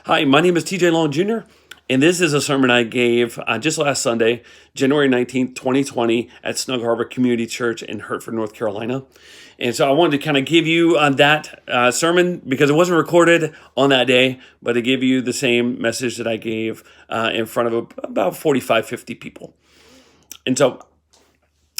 Hi, my name is TJ Long Jr., and this is a sermon I gave just last Sunday, January 19th, 2020, at Snug Harbor Community Church in Hertford, North Carolina. And so I wanted to kind of give you that sermon because it wasn't recorded on that day, but to give you the same message that I gave in front of about 45, 50 people. And so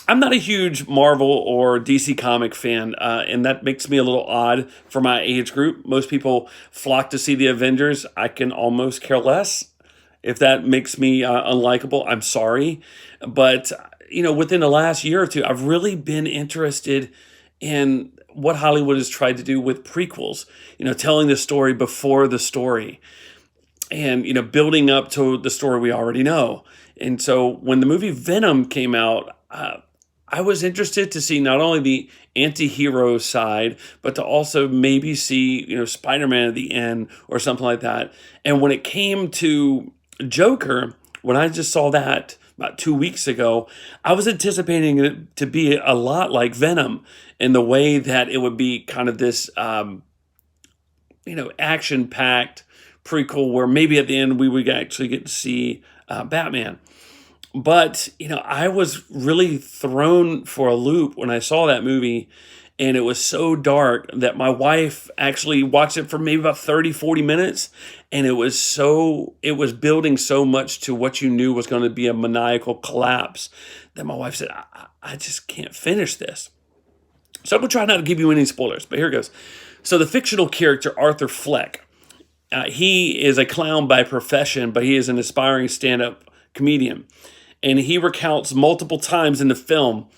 I'm not a huge Marvel or DC comic fan, and that makes me a little odd for my age group. Most people flock to see the Avengers. I can almost care less. If that makes me unlikable, I'm sorry. But, within the last year or two, I've really been interested in what Hollywood has tried to do with prequels, telling the story before the story and, building up to the story we already know. And so when the movie Venom came out, I was interested to see not only the anti-hero side, but to also maybe see, Spider-Man at the end or something like that. And when it came to Joker, when I just saw that about 2 weeks ago, I was anticipating it to be a lot like Venom in the way that it would be kind of this, action-packed prequel where maybe at the end we would actually get to see Batman. But, I was really thrown for a loop when I saw that movie, and it was so dark that my wife actually watched it for maybe about 30, 40 minutes, and it was building so much to what you knew was going to be a maniacal collapse that my wife said, I just can't finish this. So I'm going to try not to give you any spoilers, but here it goes. So the fictional character, Arthur Fleck, he is a clown by profession, but he is an aspiring stand-up comedian. And he recounts multiple times in the film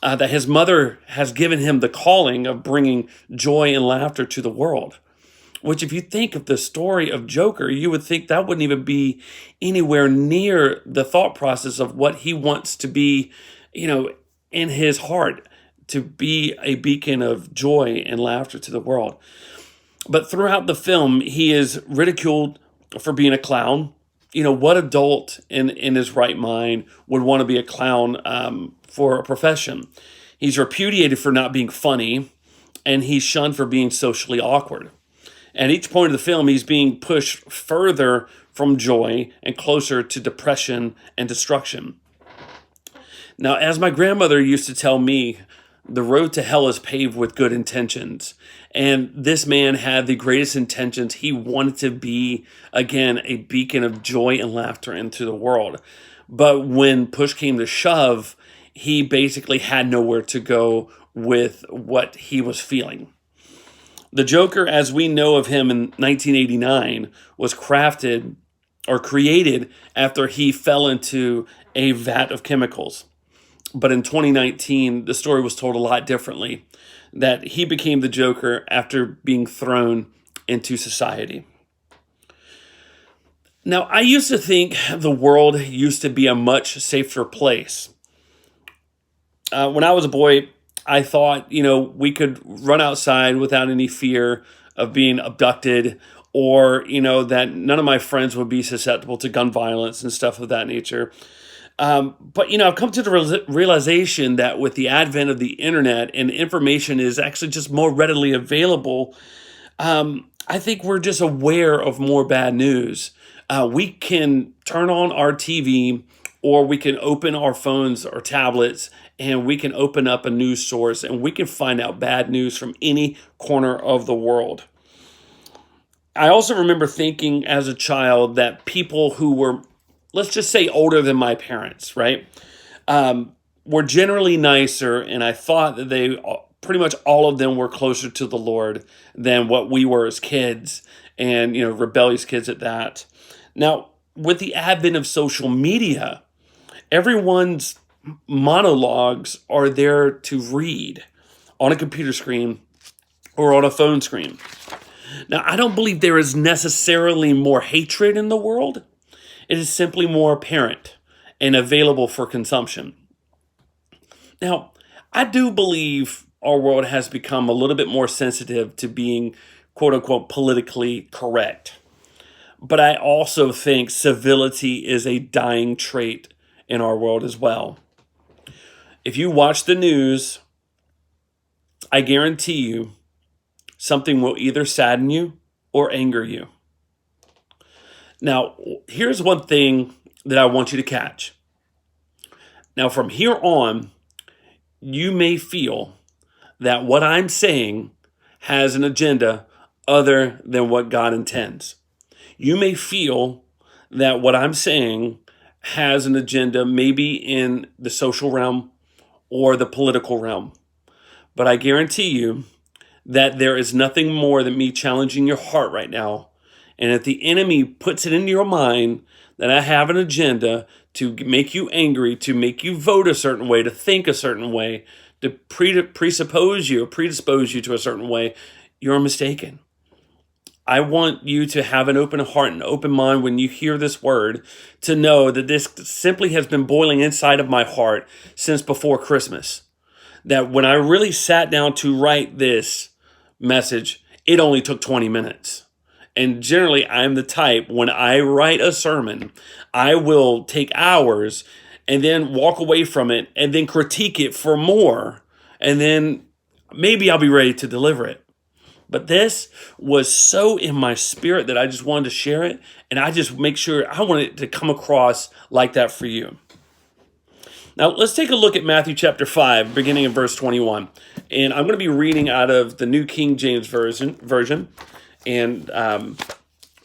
that his mother has given him the calling of bringing joy and laughter to the world. Which, if you think of the story of Joker, you would think that wouldn't even be anywhere near the thought process of what he wants to be, in his heart, to be a beacon of joy and laughter to the world. But throughout the film, he is ridiculed for being a clown. What adult in his right mind would want to be a clown for a profession? He's repudiated for not being funny, and he's shunned for being socially awkward. At each point of the film, he's being pushed further from joy and closer to depression and destruction. Now, as my grandmother used to tell me, the road to hell is paved with good intentions. And this man had the greatest intentions. He wanted to be, again, a beacon of joy and laughter into the world. But when push came to shove, he basically had nowhere to go with what he was feeling. The Joker, as we know of him in 1989, was crafted or created after he fell into a vat of chemicals. But in 2019, the story was told a lot differently, that he became the Joker after being thrown into society. Now, I used to think the world used to be a much safer place. When I was a boy, I thought, we could run outside without any fear of being abducted, or, that none of my friends would be susceptible to gun violence and stuff of that nature. But, I've come to the realization that with the advent of the internet and information is actually just more readily available, I think we're just aware of more bad news. We can turn on our TV, or we can open our phones or tablets, and we can open up a news source and we can find out bad news from any corner of the world. I also remember thinking as a child that people who were, let's just say, older than my parents, right, were generally nicer, and I thought that they pretty much all of them were closer to the Lord than what we were as kids, and rebellious kids at that. Now, with the advent of social media, everyone's monologues are there to read on a computer screen or on a phone screen. Now, I don't believe there is necessarily more hatred in the world. It is simply more apparent and available for consumption. Now, I do believe our world has become a little bit more sensitive to being, quote unquote, politically correct. But I also think civility is a dying trait in our world as well. If you watch the news, I guarantee you something will either sadden you or anger you. Now, here's one thing that I want you to catch. Now, from here on, you may feel that what I'm saying has an agenda other than what God intends. You may feel that what I'm saying has an agenda maybe in the social realm or the political realm. But I guarantee you that there is nothing more than me challenging your heart right now. And if the enemy puts it into your mind that I have an agenda to make you angry, to make you vote a certain way, to think a certain way, to predispose you to a certain way, you're mistaken. I want you to have an open heart and open mind when you hear this word, to know that this simply has been boiling inside of my heart since before Christmas. That when I really sat down to write this message, it only took 20 minutes. And generally, I'm the type, when I write a sermon, I will take hours and then walk away from it and then critique it for more. And then maybe I'll be ready to deliver it. But this was so in my spirit that I just wanted to share it. And I just make sure I want it to come across like that for you. Now, let's take a look at Matthew chapter 5, beginning in verse 21. And I'm going to be reading out of the New King James Version. And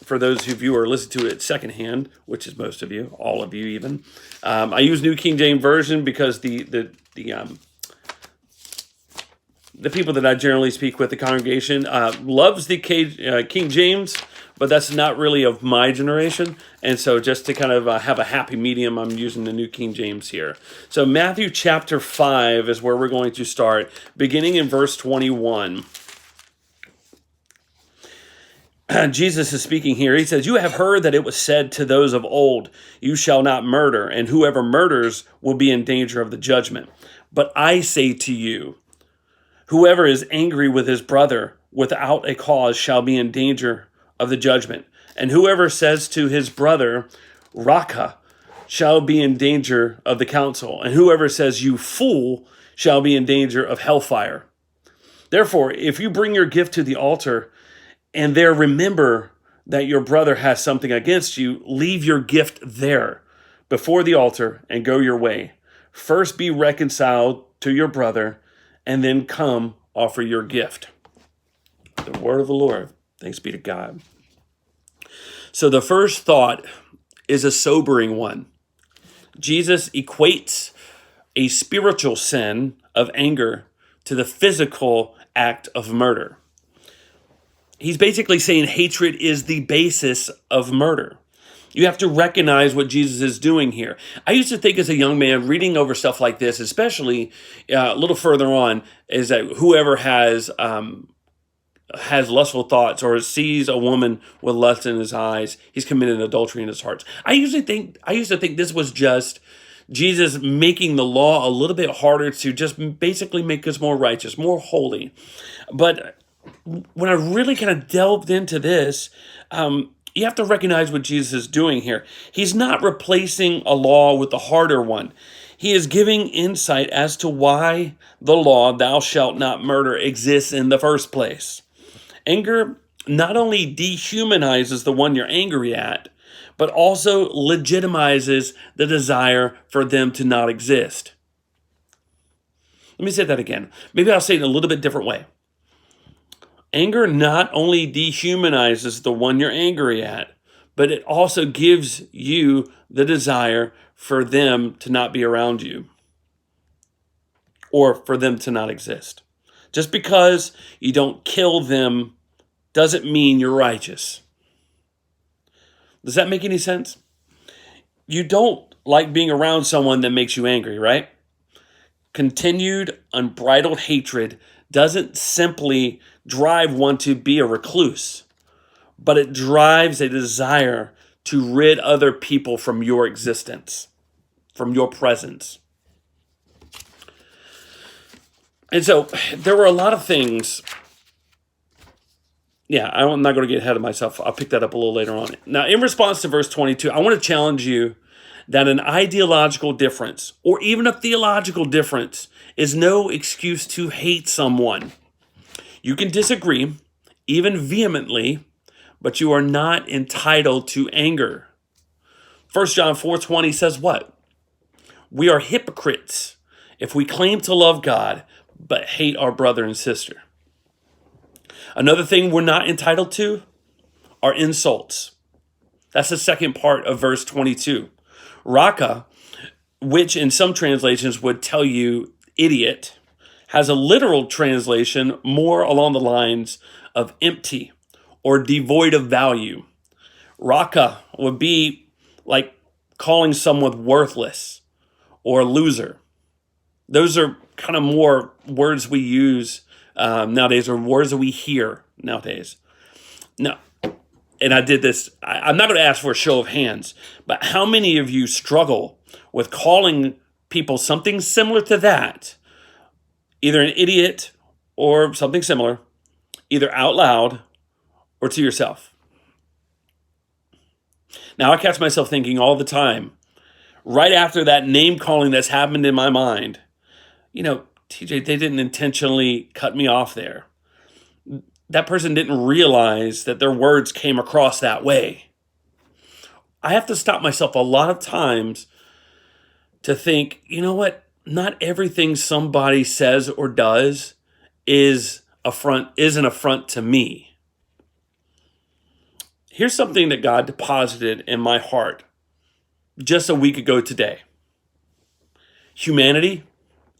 for those of you who are listening to it secondhand, which is most of you, all of you even, I use New King James Version because the people that I generally speak with, the congregation, loves the King James, but that's not really of my generation. And so just to kind of have a happy medium, I'm using the New King James here. So Matthew chapter 5 is where we're going to start, beginning in verse 21. Jesus is speaking here. He says, "You have heard that it was said to those of old, 'You shall not murder, and whoever murders will be in danger of the judgment.' But I say to you, whoever is angry with his brother without a cause shall be in danger of the judgment. And whoever says to his brother, 'Raca,' shall be in danger of the council. And whoever says, 'You fool,' shall be in danger of hellfire. Therefore, if you bring your gift to the altar and there remember that your brother has something against you, leave your gift there before the altar and go your way. First be reconciled to your brother, and then come offer your gift." The word of the Lord. Thanks be to God. So the first thought is a sobering one. Jesus equates a spiritual sin of anger to the physical act of murder. He's basically saying hatred is the basis of murder. You have to recognize what Jesus is doing here. I used to think as a young man, reading over stuff like this, especially a little further on, is that whoever has lustful thoughts or sees a woman with lust in his eyes, he's committed adultery in his heart. I used to think this was just Jesus making the law a little bit harder to just basically make us more righteous, more holy. But when I really kind of delved into this, you have to recognize what Jesus is doing here. He's not replacing a law with a harder one. He is giving insight as to why the law, "Thou shalt not murder," exists in the first place. Anger not only dehumanizes the one you're angry at, but also legitimizes the desire for them to not exist. Let me say that again. Maybe I'll say it in a little bit different way. Anger not only dehumanizes the one you're angry at, but it also gives you the desire for them to not be around you or for them to not exist. Just because you don't kill them doesn't mean you're righteous. Does that make any sense? You don't like being around someone that makes you angry, right? Continued, unbridled hatred doesn't simply drive one to be a recluse, but it drives a desire to rid other people from your existence, from your presence. And so there were a lot of things. Yeah, I'm not going to get ahead of myself. I'll pick that up a little later on. Now, in response to verse 22, I want to challenge you that an ideological difference or even a theological difference is no excuse to hate someone. You can disagree, even vehemently, but you are not entitled to anger. 1 John 4:20 says what? We are hypocrites if we claim to love God, but hate our brother and sister. Another thing we're not entitled to are insults. That's the second part of verse 22. Raka, which in some translations would tell you idiot, has a literal translation more along the lines of empty or devoid of value. Raka would be like calling someone worthless or a loser. Those are kind of more words we use nowadays, or words that we hear nowadays. Now, and I did this, I'm not going to ask for a show of hands, but how many of you struggle with calling people something similar to that, either an idiot or something similar, either out loud or to yourself? Now, I catch myself thinking all the time, right after that name calling that's happened in my mind, TJ, they didn't intentionally cut me off there. That person didn't realize that their words came across that way. I have to stop myself a lot of times to think, you know what? Not everything somebody says or does is an affront to me. Here's something that God deposited in my heart just a week ago today. Humanity,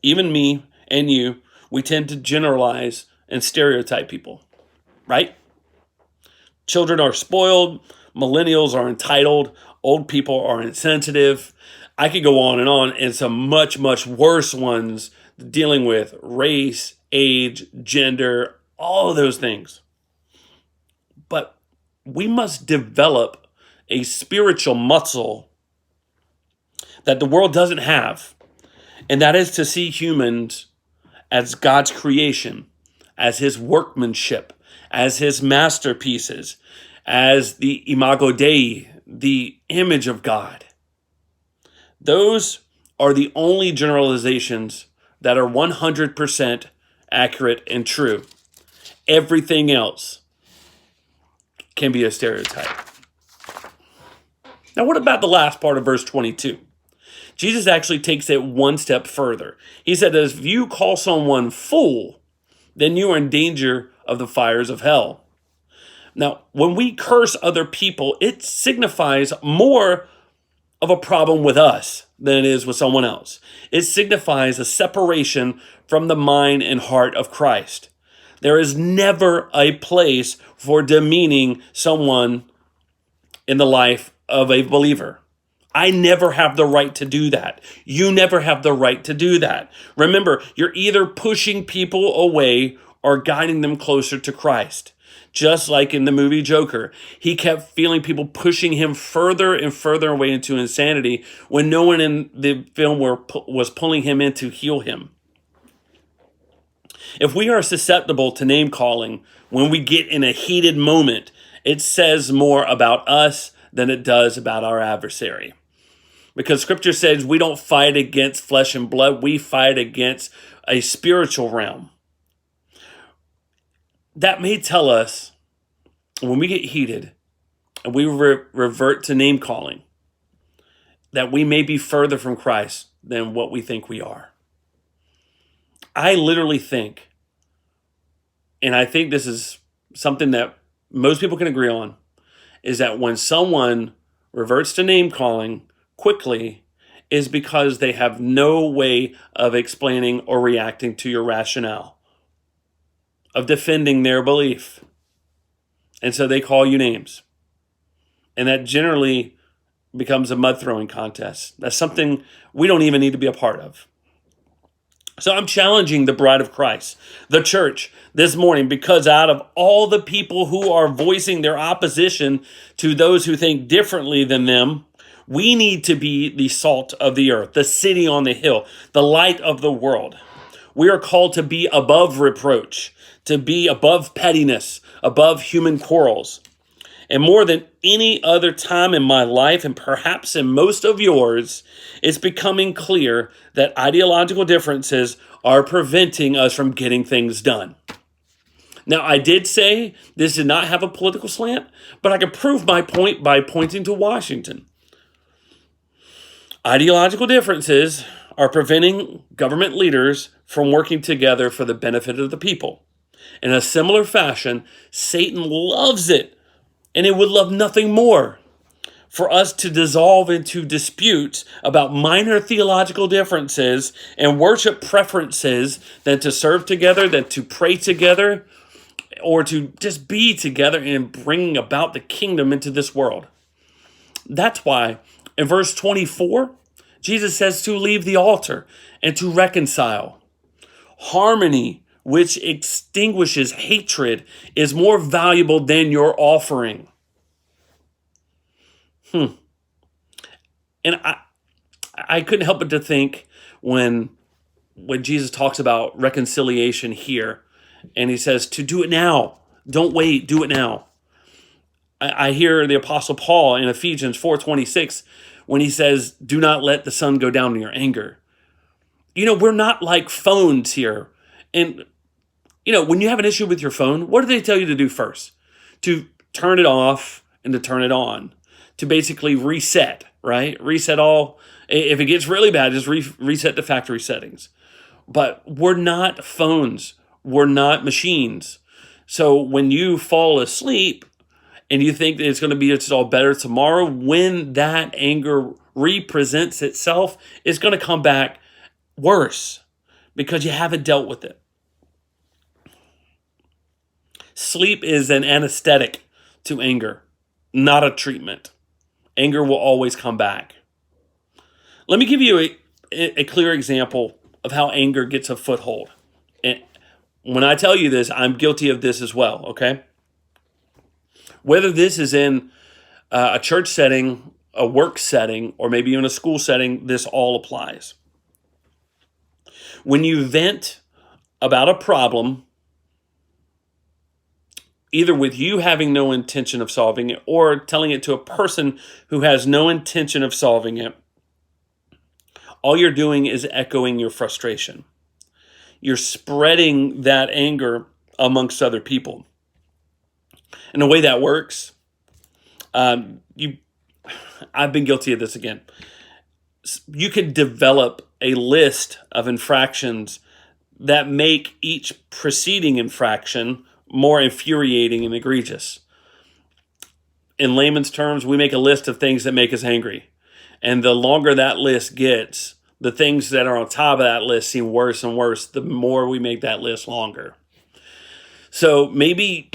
even me and you, we tend to generalize and stereotype people, right? Children are spoiled, millennials are entitled, old people are insensitive. I could go on, and some much, much worse ones dealing with race, age, gender, all of those things. But we must develop a spiritual muscle that the world doesn't have, and that is to see humans as God's creation, as his workmanship, as his masterpieces, as the imago Dei, the image of God. Those are the only generalizations that are 100% accurate and true. Everything else can be a stereotype. Now, what about the last part of verse 22? Jesus actually takes it one step further. He said that if you call someone fool, then you are in danger of the fires of hell. Now, when we curse other people, it signifies more of a problem with us than it is with someone else. It signifies a separation from the mind and heart of Christ. There is never a place for demeaning someone in the life of a believer. I never have the right to do that. You never have the right to do that. Remember, you're either pushing people away or guiding them closer to Christ. Just like in the movie Joker, he kept feeling people pushing him further and further away into insanity when no one in the film was pulling him in to heal him. If we are susceptible to name calling when we get in a heated moment, it says more about us than it does about our adversary. Because scripture says we don't fight against flesh and blood, we fight against a spiritual realm. That may tell us when we get heated and we revert to name calling that we may be further from Christ than what we think we are. I literally think, and I think this is something that most people can agree on, is that when someone reverts to name calling quickly is because they have no way of explaining or reacting to your rationale, of defending their belief. And so they call you names. And that generally becomes a mud throwing contest. That's something we don't even need to be a part of. So I'm challenging the bride of Christ, the church, this morning, because out of all the people who are voicing their opposition to those who think differently than them, we need to be the salt of the earth, the city on the hill, the light of the world. We are called to be above reproach, to be above pettiness, above human quarrels. And more than any other time in my life, and perhaps in most of yours, it's becoming clear that ideological differences are preventing us from getting things done. Now, I did say this did not have a political slant, but I could prove my point by pointing to Washington. Ideological differences are preventing government leaders from working together for the benefit of the people. In a similar fashion, Satan loves it, and it would love nothing more for us to dissolve into disputes about minor theological differences and worship preferences than to serve together, than to pray together, or to just be together and bringing about the kingdom into this world. That's why in verse 24, Jesus says to leave the altar and to reconcile. Harmony, which extinguishes hatred, is more valuable than your offering. And I couldn't help but to think when Jesus talks about reconciliation here, and he says to do it now. Don't wait, do it now. I hear the Apostle Paul in Ephesians 4:26 when he says, do not let the sun go down in your anger. We're not like phones here. And, when you have an issue with your phone, what do they tell you to do first? To turn it off and to turn it on. To basically reset, right? Reset all. If it gets really bad, just reset the factory settings. But we're not phones. We're not machines. So when you fall asleep and you think that it's all better tomorrow, when that anger represents itself, it's going to come back worse because you haven't dealt with it. Sleep is an anesthetic to anger, not a treatment. Anger will always come back. Let me give you a clear example of how anger gets a foothold. And when I tell you this, I'm guilty of this as well, okay? Whether this is in a church setting, a work setting, or maybe even a school setting, this all applies. When you vent about a problem, either with you having no intention of solving it or telling it to a person who has no intention of solving it, all you're doing is echoing your frustration. You're spreading that anger amongst other people. And the way that works, I've been guilty of this again. You could develop a list of infractions that make each preceding infraction more infuriating and egregious. In layman's terms, we make a list of things that make us angry. And the longer that list gets, the things that are on top of that list seem worse and worse the more we make that list longer. So maybe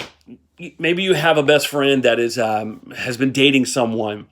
you have a best friend that has been dating someone,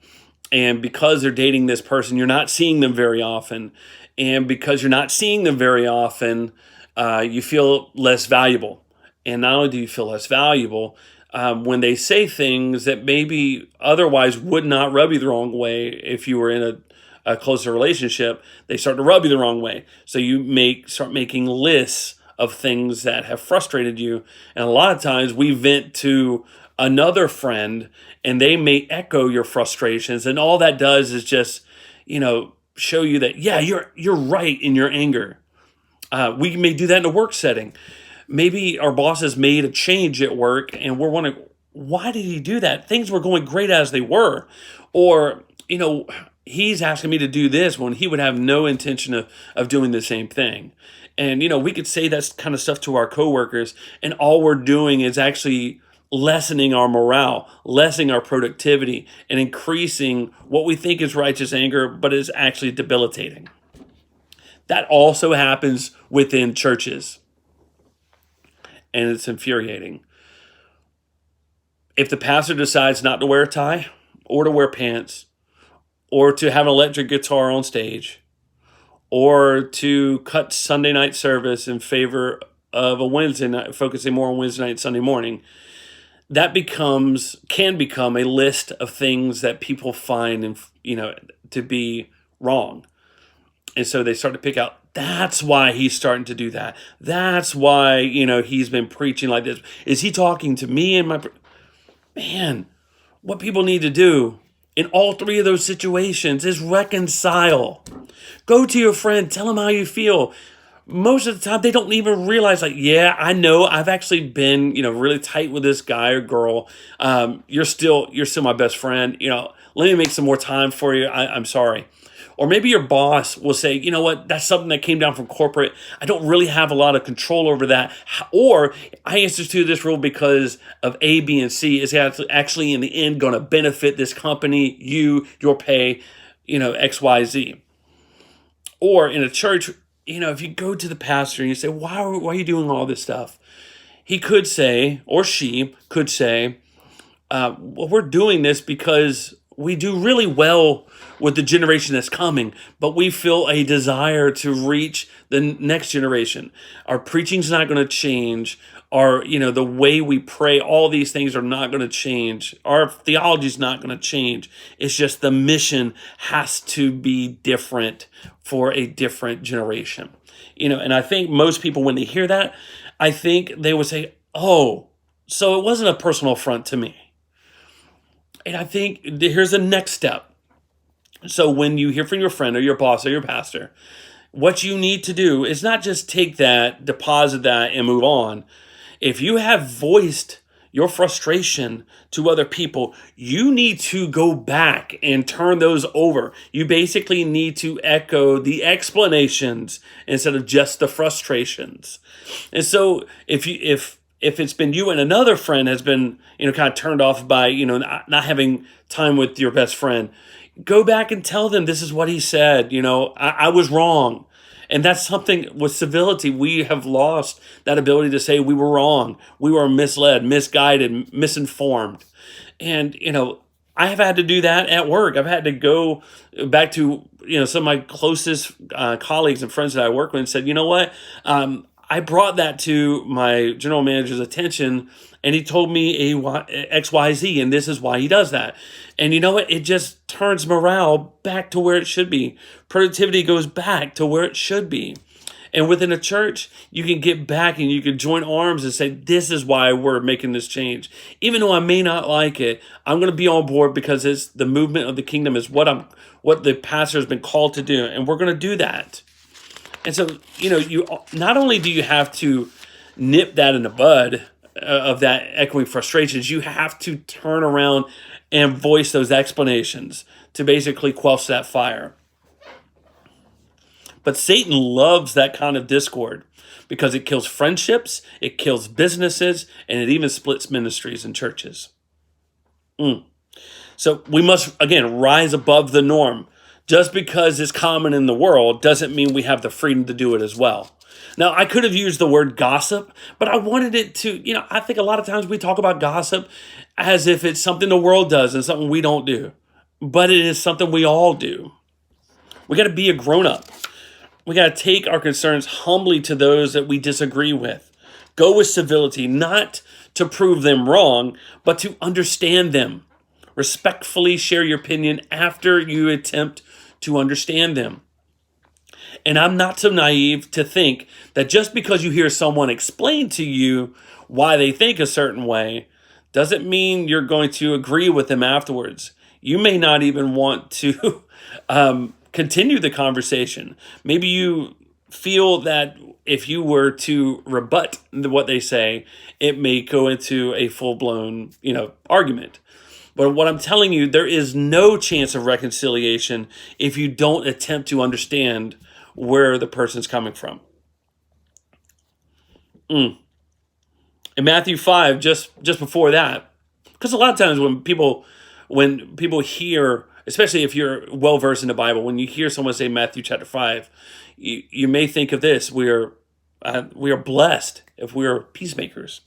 and because they're dating this person, you're not seeing them very often. And because you're not seeing them very often, you feel less valuable. And not only do you feel less valuable, when they say things that maybe otherwise would not rub you the wrong way if you were in a closer relationship, they start to rub you the wrong way. So you start making lists of things that have frustrated you. And a lot of times we vent to another friend and they may echo your frustrations. And all that does is just, show you that, yeah, you're right in your anger. We may do that in a work setting. Maybe our boss has made a change at work and we're wondering, why did he do that? Things were going great as they were. Or, he's asking me to do this when he would have no intention of doing the same thing. And, we could say that kind of stuff to our coworkers, and all we're doing is actually lessening our morale, lessening our productivity, and increasing what we think is righteous anger, but is actually debilitating. That also happens within churches. And it's infuriating. If the pastor decides not to wear a tie or to wear pants or to have an electric guitar on stage or to cut Sunday night service in favor of a Wednesday night, focusing more on Wednesday night, Sunday morning, that can become a list of things that people find, to be wrong. And so they start to pick out, that's why he's starting to do that. That's why, he's been preaching like this. Is he talking to me and my... Man, what people need to do in all three of those situations is reconcile. Go to your friend. Tell him how you feel. most of the time they don't even realize, like, yeah, I know I've actually been, really tight with this guy or girl. You're still my best friend. Let me make some more time for you. I'm sorry. Or maybe your boss will say, you know what, that's something that came down from corporate. I don't really have a lot of control over that. Or I instituted this rule because of A, B, and C. Is actually in the end going to benefit this company, your pay, X, Y, Z. Or in a church, if you go to the pastor and you say, why are you doing all this stuff? He could say, or she could say, well, we're doing this because we do really well with the generation that's coming, but we feel a desire to reach the next generation. Our preaching's not going to change. The way we pray, all these things are not going to change. Our theology's not going to change. It's just the mission has to be different for a different generation. And I think most people, when they hear that, I think they would say, oh, so it wasn't a personal affront to me. And I think here's the next step. So when you hear from your friend or your boss or your pastor, what you need to do is not just take that, deposit that, and move on. If you have voiced your frustration to other people, you need to go back and turn those over. You basically need to echo the explanations instead of just the frustrations. And so if it's been you and another friend has been, kind of turned off by, not having time with your best friend, go back and tell them this is what he said. I was wrong. And that's something with civility. We have lost that ability to say we were wrong. We were misled, misguided, misinformed. And, I have had to do that at work. I've had to go back to, some of my closest colleagues and friends that I work with and said, you know what? I brought that to my general manager's attention, and he told me X, Y, Z, and this is why he does that. And you know what? It just turns morale back to where it should be. Productivity goes back to where it should be. And within a church, you can get back and you can join arms and say, this is why we're making this change. Even though I may not like it, I'm going to be on board because it's the movement of the kingdom is what the pastor has been called to do. And we're going to do that. And so, you not only do you have to nip that in the bud of that echoing frustrations, you have to turn around and voice those explanations to basically quench that fire. But Satan loves that kind of discord because it kills friendships, it kills businesses, and it even splits ministries and churches. So we must, again, rise above the norm. Just because it's common in the world doesn't mean we have the freedom to do it as well. Now, I could have used the word gossip, but I wanted it to, I think a lot of times we talk about gossip as if it's something the world does and something we don't do. But it is something we all do. We got to be a grown-up. We got to take our concerns humbly to those that we disagree with. Go with civility, not to prove them wrong, but to understand them. Respectfully share your opinion after you attempt to understand them. And I'm not so naive to think that just because you hear someone explain to you why they think a certain way, doesn't mean you're going to agree with them afterwards. You may not even want to continue the conversation. Maybe you feel that if you were to rebut what they say, it may go into a full-blown, argument. But what I'm telling you, there is no chance of reconciliation if you don't attempt to understand where the person's coming from. In Matthew 5, just before that, because a lot of times when people hear, especially if you're well-versed in the Bible, when you hear someone say Matthew chapter 5, you may think of this: we are blessed if we are peacemakers.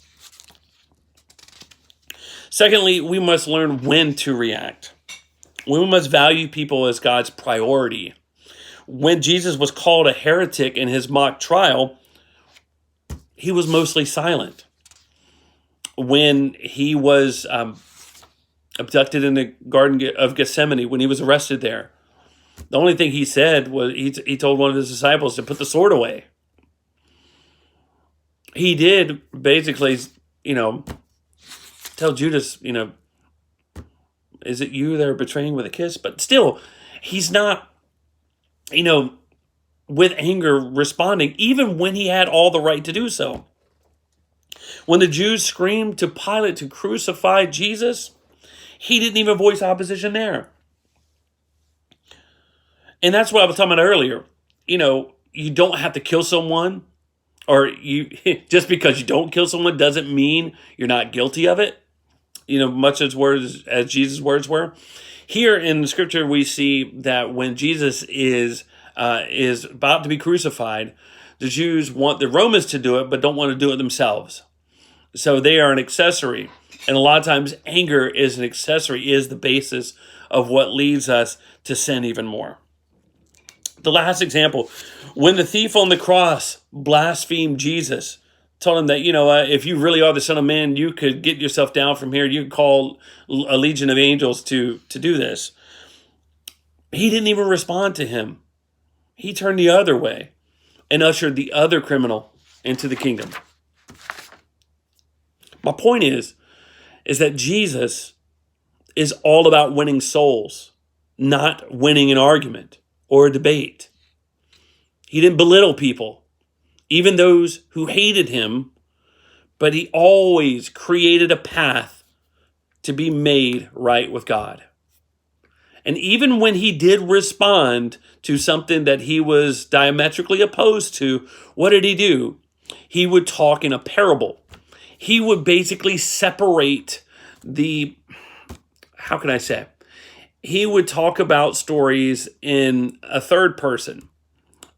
Secondly, we must learn when to react. We must value people as God's priority. When Jesus was called a heretic in his mock trial, he was mostly silent. When he was abducted in the Garden of Gethsemane, when he was arrested there, the only thing he said was he told one of his disciples to put the sword away. He did basically, tell Judas, is it you that are betraying with a kiss? But still, he's not, with anger responding, even when he had all the right to do so. When the Jews screamed to Pilate to crucify Jesus, he didn't even voice opposition there. And that's what I was talking about earlier. You don't have to kill someone, or just because you don't kill someone doesn't mean you're not guilty of it. Much as Jesus' words were. Here in the scripture, we see that when Jesus is about to be crucified, the Jews want the Romans to do it, but don't want to do it themselves. So they are an accessory. And a lot of times anger is an accessory, is the basis of what leads us to sin even more. The last example, when the thief on the cross blasphemed Jesus, told him that, if you really are the Son of Man, you could get yourself down from here. You could call a legion of angels to do this. He didn't even respond to him. He turned the other way and ushered the other criminal into the kingdom. My point is that Jesus is all about winning souls, not winning an argument or a debate. He didn't belittle people, even those who hated him, but he always created a path to be made right with God. And even when he did respond to something that he was diametrically opposed to, what did he do? He would talk in a parable. He would basically separate how can I say? He would talk about stories in a third person.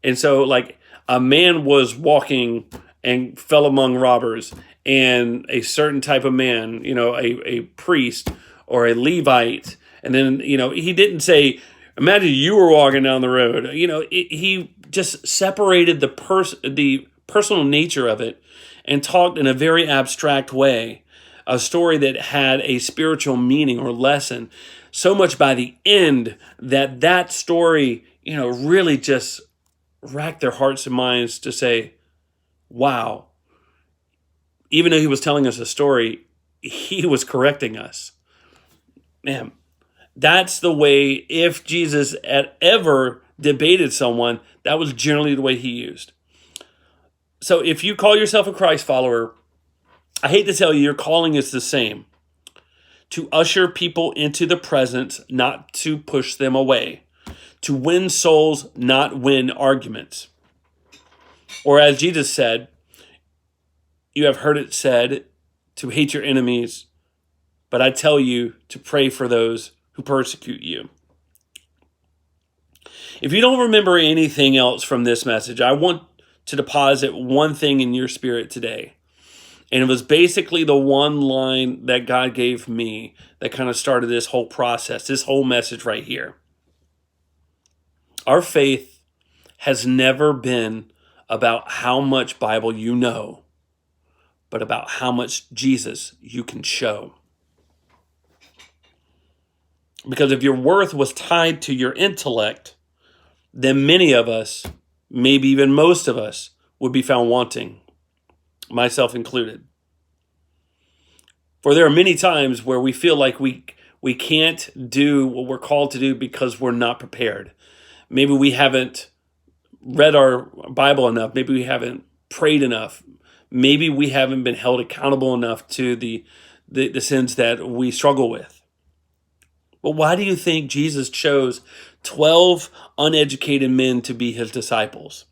And so like a man was walking and fell among robbers, and a certain type of man, a priest or a Levite. And then, he didn't say, imagine you were walking down the road. He just separated the personal nature of it and talked in a very abstract way, a story that had a spiritual meaning or lesson, so much by the end that story, really just racked their hearts and minds to say, wow, even though he was telling us a story, he was correcting us. Man, that's the way, if Jesus had ever debated someone, that was generally the way he used. So if you call yourself a Christ follower, I hate to tell you, your calling is the same. To usher people into the presence, not to push them away. To win souls, not win arguments. Or as Jesus said, you have heard it said to hate your enemies, but I tell you to pray for those who persecute you. If you don't remember anything else from this message, I want to deposit one thing in your spirit today. And it was basically the one line that God gave me that kind of started this whole process, this whole message right here. Our faith has never been about how much Bible you know, but about how much Jesus you can show. Because if your worth was tied to your intellect, then many of us, maybe even most of us, would be found wanting, myself included. For there are many times where we feel like we can't do what we're called to do because we're not prepared. Maybe we haven't read our Bible enough. Maybe we haven't prayed enough. Maybe we haven't been held accountable enough to the sins that we struggle with. But why do you think Jesus chose 12 uneducated men to be his disciples?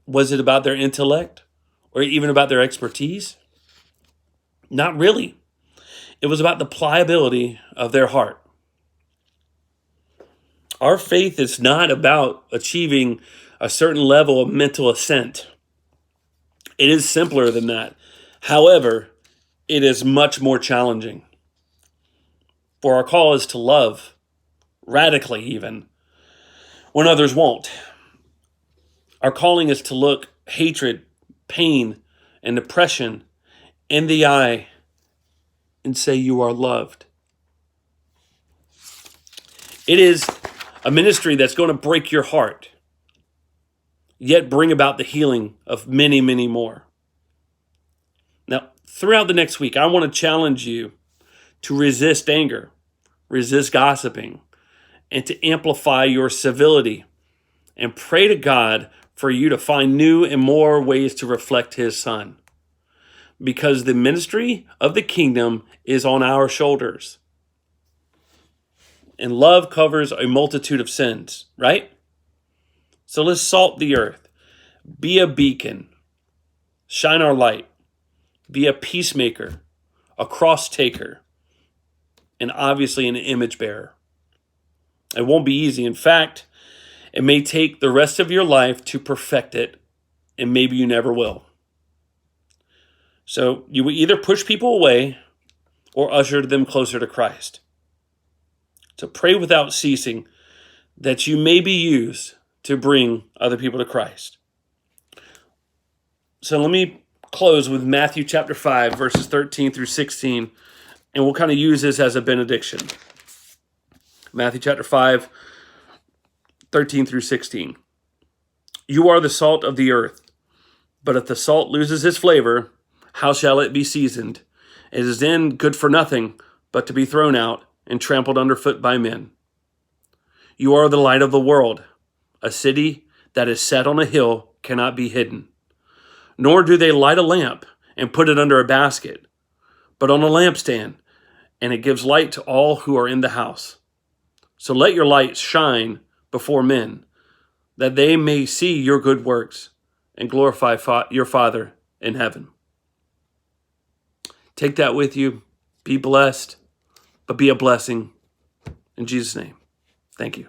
Was it about their intellect or even about their expertise? Not really. It was about the pliability of their heart. Our faith is not about achieving a certain level of mental assent. It is simpler than that. However, it is much more challenging. For our call is to love, radically even, when others won't. Our calling is to look hatred, pain, and depression in the eye and say you are loved. It is a ministry that's going to break your heart, yet bring about the healing of many, many more. Now, throughout the next week, I want to challenge you to resist anger, resist gossiping, and to amplify your civility and pray to God for you to find new and more ways to reflect his Son. Because the ministry of the kingdom is on our shoulders. And love covers a multitude of sins, right? So let's salt the earth. Be a beacon. Shine our light. Be a peacemaker, a cross taker, and obviously an image bearer. It won't be easy. In fact, it may take the rest of your life to perfect it, and maybe you never will. So you will either push people away or usher them closer to Christ. So pray without ceasing that you may be used to bring other people to Christ. So let me close with Matthew chapter 5, verses 13 through 16, and we'll kind of use this as a benediction. Matthew chapter 5, 13 through 16. You are the salt of the earth, but if the salt loses its flavor, how shall it be seasoned? It is then good for nothing but to be thrown out and trampled underfoot by men. You are the light of the world. A city that is set on a hill cannot be hidden. Nor do they light a lamp and put it under a basket, but on a lampstand, and it gives light to all who are in the house. So let your light shine before men, that they may see your good works and glorify your Father in heaven. Take that with you. Be blessed, but be a blessing. In Jesus' name, thank you.